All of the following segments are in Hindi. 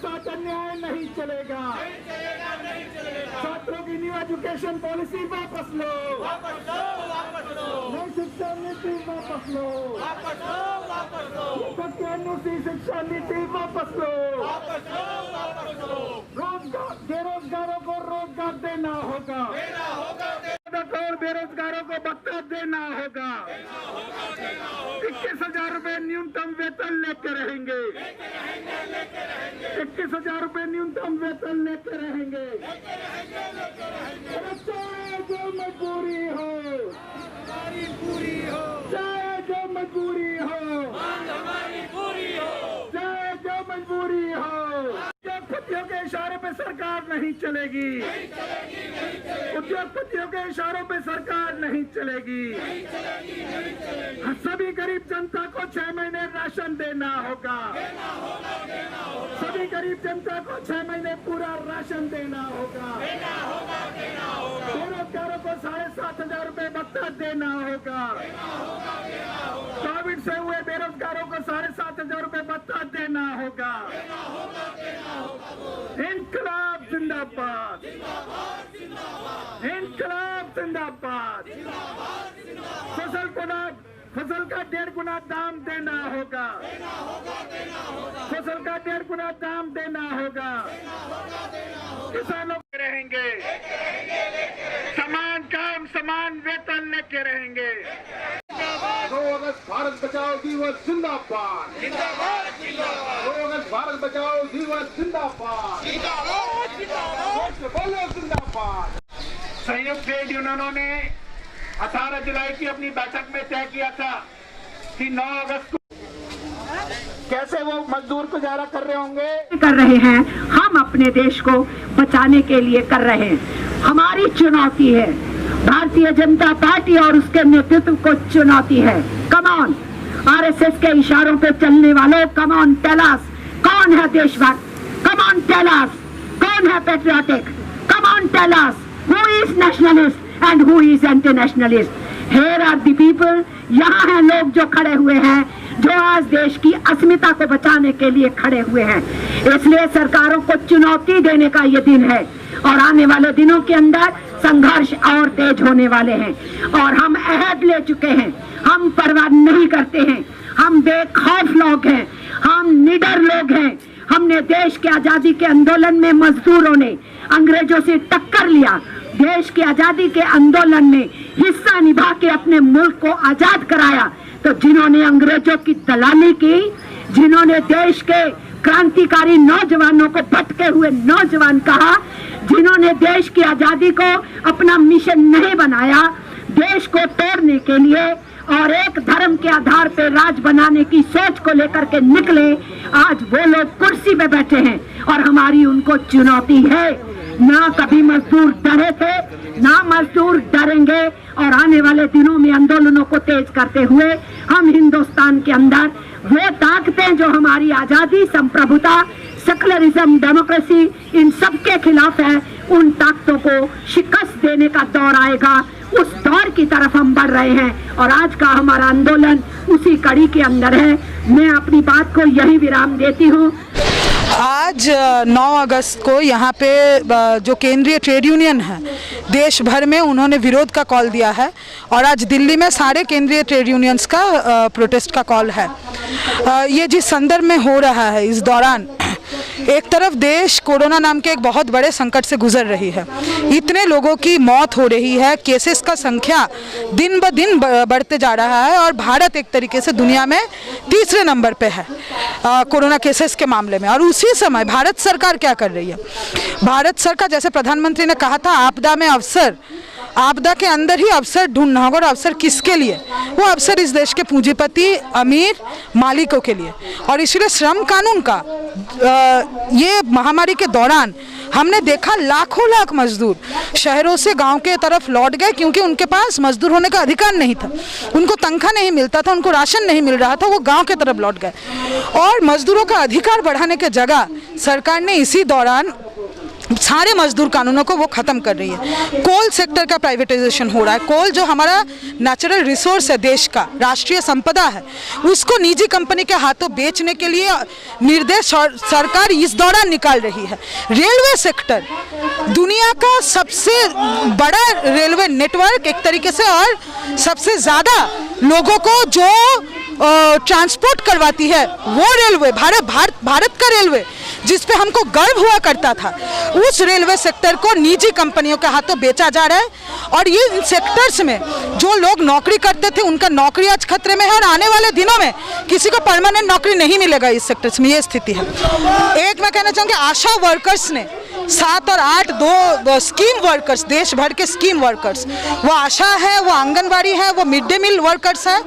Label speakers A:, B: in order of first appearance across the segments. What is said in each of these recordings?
A: साथ अन्याय नहीं चलेगा। छात्रों की न्यू एजुकेशन पॉलिसी वापस लो, नई शिक्षा नीति वापस लो, अनुसूची शिक्षा नीति वापस लो, बेरोजगारों को रोजगार देना होगा, और बेरोजगारों को भत्ता देना होगा। 21,000 रुपए न्यूनतम वेतन लेके रहेंगे, 21,000 रुपए न्यूनतम वेतन लेके रहेंगे। चाहे जो मजबूरी हो, चाहे जो मजबूरी हो, चाहे जो मजबूरी हो, उद्योगपतियों के इशारों पे सरकार नहीं चलेगी, उद्योगपतियों के इशारों पे सरकार नहीं चलेगी। सभी गरीब जनता को 6 महीने राशन देना होगा, सभी गरीब जनता को 6 महीने पूरा राशन देना होगा। बेरोजगारों को 7,500 रुपए भत्ता देना होगा, कोविड से हुए बेरोजगारों को 7,500 रुपए भत्ता देना होगा। इनकलाब जिंदाबाद, इनकलाब जिंदाबाद। फसल का 1.5 गुना दाम देना होगा, फसल का 1.5 गुना दाम देना होगा। किसानों के रहेंगे, समान काम समान वेतन लेके रहेंगे।
B: 2 अगस्त भारत बचाओ दिवस जिंदाबाद, 2 अगस्त भारत बचाओ दिवस जिंदाबाद, बोलो जिंदाबाद।
A: संयुक्त ट्रेड यूनियनों ने 18 जुलाई की अपनी बैठक में तय किया था कि 9 अगस्त को कैसे वो मजदूर गुजारा कर रहे होंगे,
C: कर रहे हैं। हम अपने देश को बचाने के लिए कर रहे हैं। हमारी चुनौती है, भारतीय जनता पार्टी और उसके नेतृत्व को चुनौती है। कम ऑन, आरएसएस के इशारों पे चलने वालों, कम ऑन टेल अस, कौन है देशभक्त? कम ऑन टेल अस, कौन है patriotic? Come on tell us, who is nationalist and who is anti-nationalist? Here are the people, यहाँ हैं लोग जो खड़े हुए हैं, जो आज देश की अस्मिता को बचाने के लिए खड़े हुए हैं। इसलिए सरकारों को चुनौती देने का ये दिन है और आने वाले दिनों के अंदर संघर्ष और तेज होने वाले हैं और हम अहद ले चुके हैं। हम परवाह नहीं करते हैं, हम बेखौफ लोग हैं, हम निडर लोग हैं। हमने देश के आजादी के आंदोलन में मजदूरों ने अंग्रेजों से टक्कर लिया, देश की आजादी के आंदोलन में हिस्सा निभा के अपने मुल्क को आजाद कराया। तो जिन्होंने अंग्रेजों की दलाली की, जिन्होंने देश के क्रांतिकारी नौजवानों को भटके हुए नौजवान कहा, जिन्होंने देश की आजादी को अपना मिशन नहीं बनाया, देश को तोड़ने के लिए और एक धर्म के आधार पर राज बनाने की सोच को लेकर के निकले, आज वो लोग कुर्सी पे बैठे हैं और हमारी उनको चुनौती है। ना कभी मजदूर डरे थे, ना मजदूर डरेंगे और आने वाले दिनों में आंदोलनों को तेज करते हुए हम हिंदुस्तान के अंदर वो ताकतें जो हमारी आजादी, संप्रभुता, सेकुलरिज्म, डेमोक्रेसी इन सब के खिलाफ है, उन ताकतों को शिकस्त देने का दौर आएगा। उस दौर की तरफ हम बढ़ रहे हैं और आज का हमारा आंदोलन उसी कड़ी के अंदर है। मैं अपनी बात को यही विराम देती हूँ।
D: आज 9 अगस्त को यहाँ पे जो केंद्रीय ट्रेड यूनियन है देश भर में, उन्होंने विरोध का कॉल दिया है और आज दिल्ली में सारे केंद्रीय ट्रेड यूनियंस का प्रोटेस्ट का कॉल है। ये जिस संदर्भ में हो रहा है, इस दौरान एक तरफ देश कोरोना नाम के एक बहुत बड़े संकट से गुजर रही है, इतने लोगों की मौत हो रही है, केसेस का संख्या दिन ब दिन बढ़ते जा रहा है और भारत एक तरीके से दुनिया में तीसरे नंबर पे है कोरोना केसेस के मामले में। और उसी समय भारत सरकार क्या कर रही है? भारत सरकार, जैसे प्रधानमंत्री ने कहा था, आपदा में अवसर, आपदा के अंदर ही अवसर ढूंढना होगा। और अवसर किसके लिए? वो अवसर इस देश के पूंजीपति, अमीर, मालिकों के लिए। और इसलिए श्रम कानून का ये महामारी के दौरान हमने देखा लाखों लाख मजदूर शहरों से गांव के तरफ लौट गए क्योंकि उनके पास मजदूर होने का अधिकार नहीं था, उनको तनख्वाह नहीं मिलता था, उनको राशन नहीं मिल रहा था, वो गांव के तरफ लौट गए। और मजदूरों का अधिकार बढ़ाने के जगह सरकार ने इसी दौरान सारे मजदूर कानूनों को वो ख़त्म कर रही है। कोल सेक्टर का प्राइवेटाइजेशन हो रहा है। कोल जो हमारा नेचुरल रिसोर्स है, देश का राष्ट्रीय संपदा है, उसको निजी कंपनी के हाथों बेचने के लिए निर्देश सरकार इस दौरान निकाल रही है। रेलवे सेक्टर दुनिया का सबसे बड़ा रेलवे नेटवर्क एक तरीके से, और सबसे ज़्यादा लोगों को जो ट्रांसपोर्ट करवाती है वो रेलवे, भारत का रेलवे, जिस पे हमको गर्व हुआ करता था, उस रेलवे सेक्टर को निजी कंपनियों के हाथों बेचा जा रहा है। और ये इन सेक्टर्स में जो लोग नौकरी करते थे उनका नौकरी आज खतरे में है, और आने वाले दिनों में किसी को परमानेंट नौकरी नहीं मिलेगा इस सेक्टर्स में, ये स्थिति है। एक मैं कहना चाहूँगी, आशा वर्कर्स ने 7 और 8 दो स्कीम वर्कर्स, देश भर के स्कीम वर्कर्स, वो आशा है, वो आंगनबाड़ी है, वो मिड डे मील वर्कर्स है,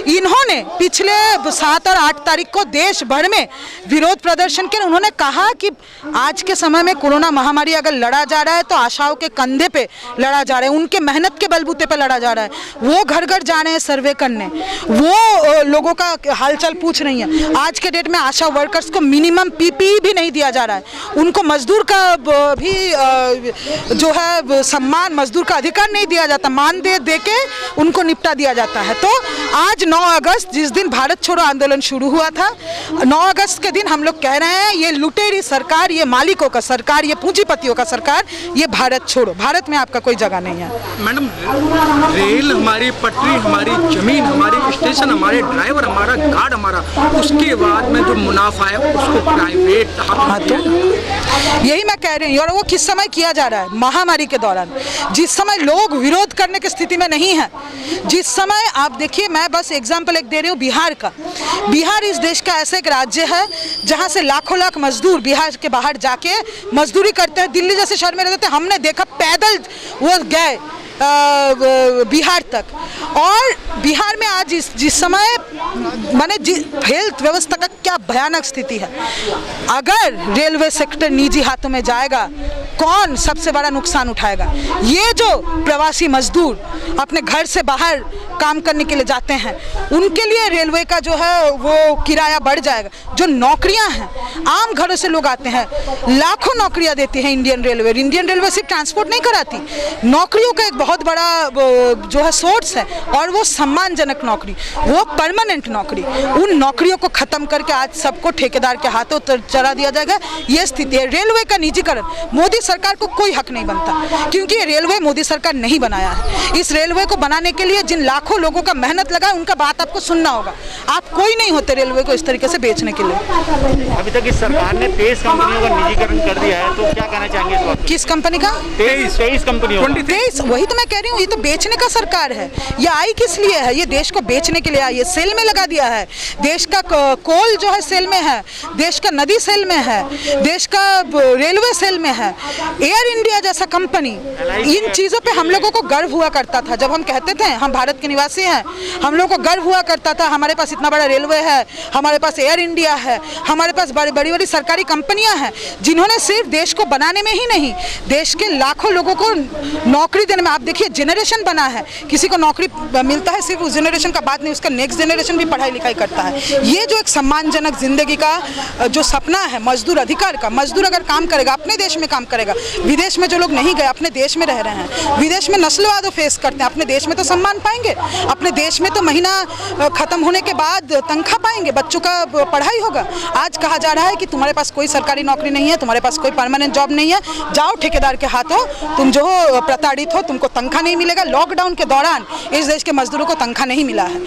D: इन्होंने पिछले 7 और 8 तारीख को देश भर में विरोध प्रदर्शन किया। उन्होंने कहा कि आज के समय में कोरोना महामारी अगर लड़ा जा रहा है तो आशाओं के कंधे पे लड़ा जा रहा है, उनके मेहनत के बलबूते पे लड़ा जा रहा है। वो घर घर जा रहे हैं सर्वे करने, वो लोगों का हालचाल पूछ रही है। आज के डेट में आशा वर्कर्स को मिनिमम पीपीई भी नहीं दिया जा रहा है, उनको मजदूर का भी जो है सम्मान, मजदूर का अधिकार नहीं दिया जाता, मान दे के उनको निपटा दिया जाता है। तो आज 9 अगस्त, जिस दिन भारत छोड़ो आंदोलन शुरू हुआ था, 9 अगस्त के दिन हम लोग कह रहे हैं ये लुटेरी सरकार, ये मालिकों का सरकार, ये पूंजीपतियों का सरकार, ये भारत छोड़ो, भारत में आपका कोई जगह नहीं है।
E: मैडम, रेल हमारी पटरी, हमारी जमीन, हमारी स्टेशन, हमारे ड्राइवर, हमारा गार्ड, हमारा, उसके बाद में जो मुनाफा है उसको प्राइवेट हाथ में,
D: यही मैं कह रही हूँ। और वो किस समय किया जा रहा है? महामारी के दौरान, जिस समय लोग विरोध करने की स्थिति में नहीं है, जिस समय आप देखिए, मैं बस एग्जाम्पल एक दे रही हूँ बिहार का। बिहार इस देश का ऐसा एक राज्य है जहाँ से लाखों लाख मजदूर बिहार के बाहर जाके मजदूरी करते हैं। दिल्ली जैसे शहर में रहते थे, हमने देखा पैदल वो गए बिहार तक। और बिहार में आज जिस समय माने हेल्थ व्यवस्था का क्या भयानक स्थिति है। अगर रेलवे सेक्टर निजी हाथों में जाएगा, कौन सबसे बड़ा नुकसान उठाएगा? ये जो प्रवासी मजदूर अपने घर से बाहर काम करने के लिए जाते हैं, उनके लिए रेलवे का जो है वो किराया बढ़ जाएगा। जो नौकरियां हैं, आम घरों से लोग आते हैं, लाखों नौकरियां देती है इंडियन रेलवे। इंडियन रेलवे सिर्फ ट्रांसपोर्ट नहीं कराती, नौकरियों का एक बहुत बड़ा जो है सोर्स है, और वो सम्मानजनक नौकरी, वो परमानेंट नौकरी। उन नौकरियों को खत्म करके आज सबको ठेकेदार के हाथों चढ़ा दिया जाएगा, ये स्थिति है। रेलवे का निजीकरण मोदी सरकार को कोई हक नहीं बनता, क्योंकि ये रेलवे मोदी सरकार नहीं बनाया है। इस रेलवे को बनाने के लिए जिन लाखों लोगों का मेहनत लगा है, उनका बात आपको सुनना होगा। आप कोई नहीं होते रेलवे को इस तरीके से बेचने के लिए।
F: अभी तक इस सरकार ने 23 कंपनियों का निजीकरण कर दिया है, तो क्या कहना चाहेंगे इस बात?
D: किस कंपनी का?
F: 23 कंपनियों।
D: 23, वही तो मैं कह रही हूँ, ये तो बेचने का सरकार है। ये आई किस लिए है? ये देश को बेचने के लिए आई है, सेल में लगा दिया है। देश का कोल जो है सेल में है, देश का नदी सेल में है, देश का रेलवे सेल में है। एयर इंडिया जैसा कंपनी, इन चीज़ों पे हम लोगों को गर्व हुआ करता था। जब हम कहते थे हम भारत के निवासी हैं, हम लोगों को गर्व हुआ करता था, हमारे पास इतना बड़ा रेलवे है, हमारे पास एयर इंडिया है, हमारे पास बड़ी बड़ी सरकारी कंपनियां हैं, जिन्होंने सिर्फ देश को बनाने में ही नहीं, देश के लाखों लोगों को नौकरी देने में। आप देखिए, जेनरेशन बना है, किसी को नौकरी मिलता है, सिर्फ उस जेनरेशन का बात नहीं, उसका नेक्स्ट जेनरेशन भी पढ़ाई लिखाई करता है। ये जो एक सम्मानजनक जिंदगी का जो सपना है मजदूर अधिकार का, मजदूर अगर काम करेगा, अपने देश में काम करेगा, विदेश में जो लोग नहीं गए अपने देश में रह रहे हैं, विदेश में नस्लवाद फेस करते हैं, अपने देश में तो सम्मान पाएंगे, अपने देश में तो महीना खत्म होने के बाद तनख्वाह पाएंगे, बच्चों का पढ़ाई होगा। आज कहा जा रहा है कि तुम्हारे पास कोई सरकारी नौकरी नहीं है, तुम्हारे पास कोई परमानेंट जॉब नहीं है, जाओ ठेकेदार के हाथों, तुम जो हो प्रताड़ित हो, तुमको तनख्वाह नहीं मिलेगा। लॉकडाउन के दौरान इस देश के मजदूरों को तनख्वाह नहीं मिला है,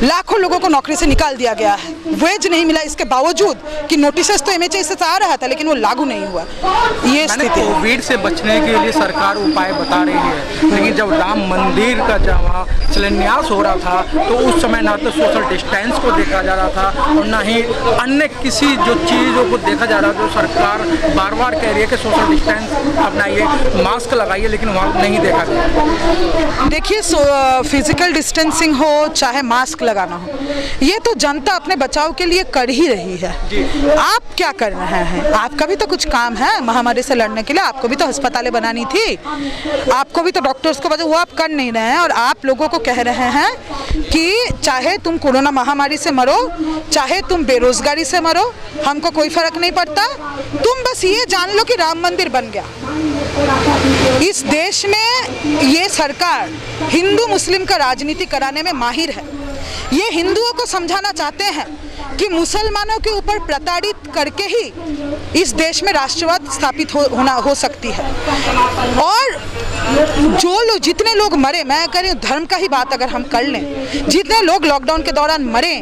D: लाखों लोगों को नौकरी से निकाल दिया गया है, वेज नहीं मिला, इसके बावजूद कि नोटिस तो MHA से आ रहा था, लेकिन वो लागू नहीं हुआ। ये स्थिति है।
E: कोविड से बचने के लिए सरकार उपाय बता रही है, लेकिन जब राम मंदिर का जहाँ शिलान्यास हो रहा था, तो उस समय ना तो सोशल डिस्टेंस को देखा जा रहा था, और ना ही अन्य किसी जो चीज़ों को देखा जा रहा था। जो सरकार बार बार कह रही है कि सोशल डिस्टेंस अपनाइए, मास्क लगाइए, लेकिन वहाँ नहीं देखा गया।
D: देखिए, फिजिकल डिस्टेंसिंग हो चाहे मास्क लगाना हो, ये तो जनता अपने बचाव के लिए कर ही रही है। आप क्या कर रहे हैं? आपका भी तो कुछ काम है महामारी से लड़ने के लिए, आपको भी तो अस्पतालें बनानी थी, आपको भी तो डॉक्टर्स को, वो आप कर नहीं रहे हैं। और आप लोगों को कह रहे हैं कि चाहे तुम कोरोना महामारी से मरो, चाहे तुम बेरोजगारी से मरो, हमको कोई फर्क नहीं पड़ता, तुम बस ये जान लो कि राम मंदिर बन गया। इस देश में ये सरकार हिंदू मुस्लिम का राजनीति कराने में माहिर है। ये हिंदुओं को समझाना चाहते हैं कि मुसलमानों के ऊपर प्रताड़ित करके ही इस देश में राष्ट्रवाद स्थापित हो सकती है। और जितने लोग मरे, मैं कह रही हूँ धर्म का ही बात अगर हम कर लें, जितने लोग लॉकडाउन के दौरान मरे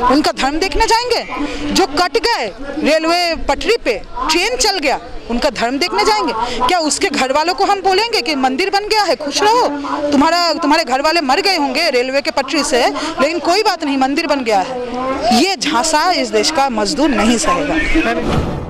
D: उनका धर्म देखने जाएंगे? जो कट गए रेलवे पटरी पे, ट्रेन चल गया, उनका धर्म देखने जाएंगे क्या? उसके घर वालों को हम बोलेंगे कि मंदिर बन गया है, खुश रहो, तुम्हारे घर वाले मर गए होंगे रेलवे के पटरी से, लेकिन कोई बात नहीं, मंदिर बन गया है। ये झांसा इस देश का मजदूर नहीं सहेगा।